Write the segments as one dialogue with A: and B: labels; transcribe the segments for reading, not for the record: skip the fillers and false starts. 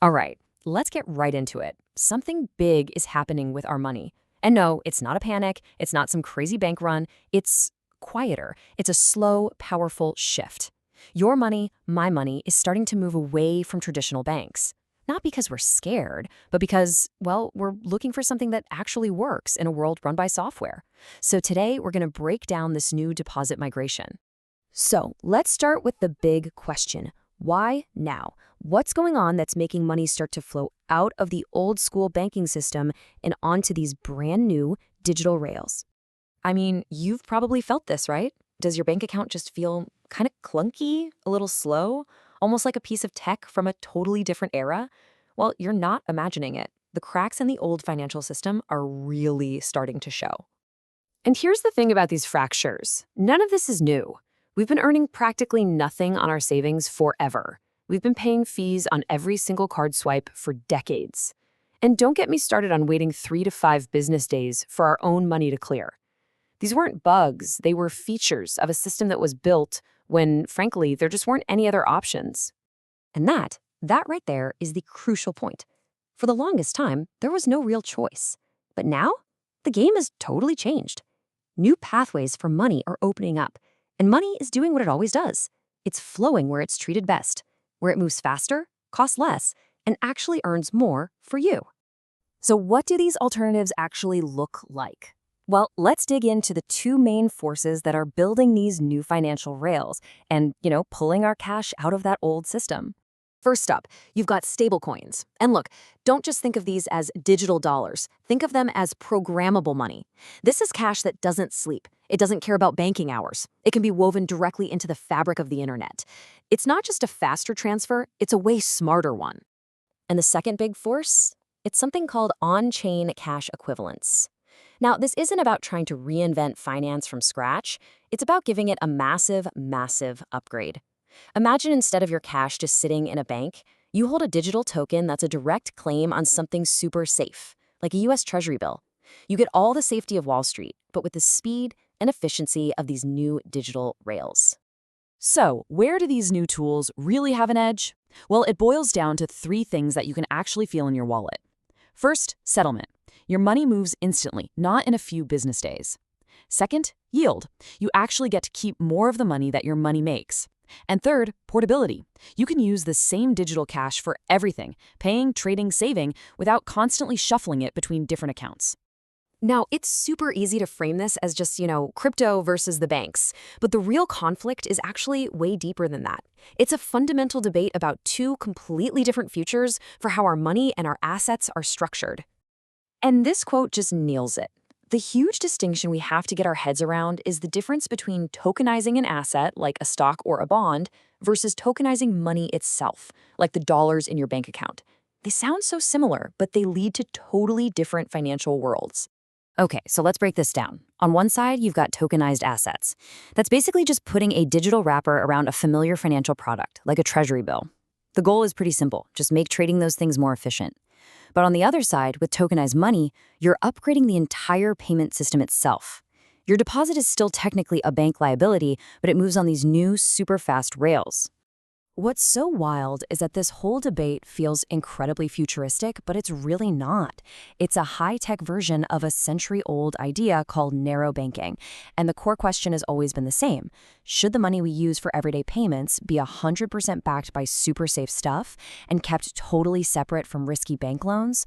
A: All right, let's get right into it. Something big is happening with our money. And no, it's not a panic. It's not some crazy bank run. It's quieter. It's a slow, powerful shift. Your money, my money, is starting to move away from traditional banks. Not because we're scared, but because, well, we're looking for something that actually works in a world run by software. So today, we're going to break down this new deposit migration. So let's start with the big question. Why now? What's going on that's making money start to flow out of the old school banking system and onto these brand new digital rails? I mean, you've probably felt this, right? Does your bank account just feel kind of clunky, a little slow, almost like a piece of tech from a totally different era? Well, you're not imagining it. The cracks in the old financial system are really starting to show. And here's the thing about these fractures. None of this is new. We've been earning practically nothing on our savings forever. We've been paying fees on every single card swipe for decades. And don't get me started on waiting 3 to 5 business days for our own money to clear. These weren't bugs, they were features of a system that was built when, frankly, there just weren't any other options. And that right there is the crucial point. For the longest time, there was no real choice. But now, the game has totally changed. New pathways for money are opening up, and money is doing what it always does. It's flowing where it's treated best, where it moves faster, costs less, and actually earns more for you. So what do these alternatives actually look like? Well, let's dig into the two main forces that are building these new financial rails and, pulling our cash out of that old system. First up, you've got stablecoins. And look, don't just think of these as digital dollars. Think of them as programmable money. This is cash that doesn't sleep. It doesn't care about banking hours. It can be woven directly into the fabric of the internet. It's not just a faster transfer, it's a way smarter one. And the second big force? It's something called on-chain cash equivalents. Now, this isn't about trying to reinvent finance from scratch. It's about giving it a massive, massive upgrade. Imagine instead of your cash just sitting in a bank, you hold a digital token that's a direct claim on something super safe, like a US Treasury bill. You get all the safety of Wall Street, but with the speed and efficiency of these new digital rails. So, where do these new tools really have an edge? Well, it boils down to 3 things that you can actually feel in your wallet. First, settlement. Your money moves instantly, not in a few business days. Second, yield. You actually get to keep more of the money that your money makes. And third, portability. You can use the same digital cash for everything, paying, trading, saving, without constantly shuffling it between different accounts. Now, it's super easy to frame this as just, crypto versus the banks. But the real conflict is actually way deeper than that. It's a fundamental debate about 2 completely different futures for how our money and our assets are structured. And this quote just nails it. The huge distinction we have to get our heads around is the difference between tokenizing an asset, like a stock or a bond, versus tokenizing money itself, like the dollars in your bank account. They sound so similar, but they lead to totally different financial worlds. Okay, so let's break this down. On one side, you've got tokenized assets. That's basically just putting a digital wrapper around a familiar financial product, like a treasury bill. The goal is pretty simple, just make trading those things more efficient. But on the other side, with tokenized money, you're upgrading the entire payment system itself. Your deposit is still technically a bank liability, but it moves on these new, super fast rails. What's so wild is that this whole debate feels incredibly futuristic, but it's really not. It's a high-tech version of a century-old idea called narrow banking. And the core question has always been the same. Should the money we use for everyday payments be 100% backed by super safe stuff and kept totally separate from risky bank loans?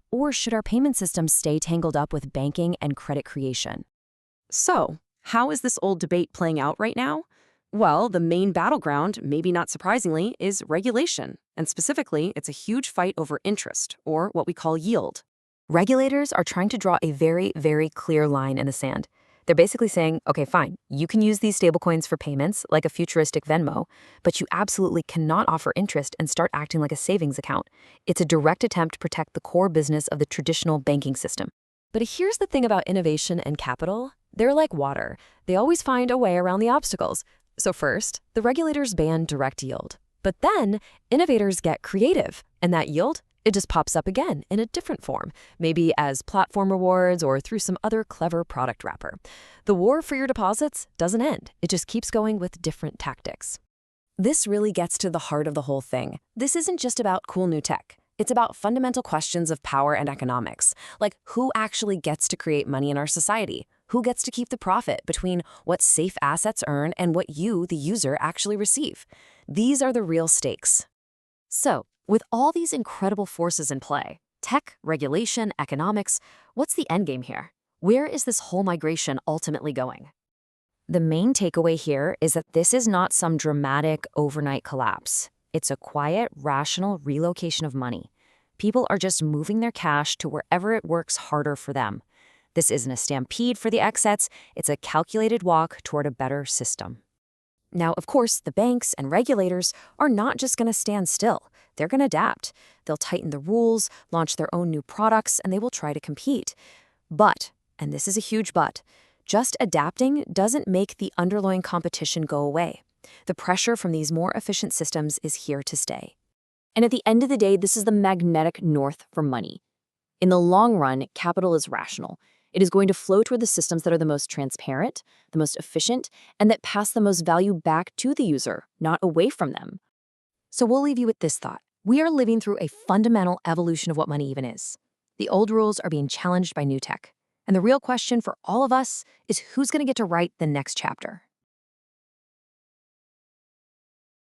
A: Or should our payment system stay tangled up with banking and credit creation? So, how is this old debate playing out right now? Well, the main battleground, maybe not surprisingly, is regulation. And specifically, it's a huge fight over interest, or what we call yield. Regulators are trying to draw a very, very clear line in the sand. They're basically saying, okay, fine, you can use these stablecoins for payments, like a futuristic Venmo, but you absolutely cannot offer interest and start acting like a savings account. It's a direct attempt to protect the core business of the traditional banking system. But here's the thing about innovation and capital. They're like water. They always find a way around the obstacles. So first, the regulators ban direct yield. But then, innovators get creative, and that yield, it just pops up again in a different form, maybe as platform rewards or through some other clever product wrapper. The war for your deposits doesn't end. It just keeps going with different tactics. This really gets to the heart of the whole thing. This isn't just about cool new tech. It's about fundamental questions of power and economics, like who actually gets to create money in our society? Who gets to keep the profit between what safe assets earn and what you, the user, actually receive? These are the real stakes. So, with all these incredible forces in play, tech, regulation, economics, what's the endgame here? Where is this whole migration ultimately going? The main takeaway here is that this is not some dramatic overnight collapse. It's a quiet, rational relocation of money. People are just moving their cash to wherever it works harder for them. This isn't a stampede for the excess, it's a calculated walk toward a better system. Now, of course, the banks and regulators are not just going to stand still. They're going to adapt. They'll tighten the rules, launch their own new products, and they will try to compete. But, and this is a huge but, just adapting doesn't make the underlying competition go away. The pressure from these more efficient systems is here to stay. And at the end of the day, this is the magnetic north for money. In the long run, capital is rational. It is going to flow toward the systems that are the most transparent, the most efficient, and that pass the most value back to the user, not away from them. So we'll leave you with this thought. We are living through a fundamental evolution of what money even is. The old rules are being challenged by new tech. And the real question for all of us is who's going to get to write the next chapter?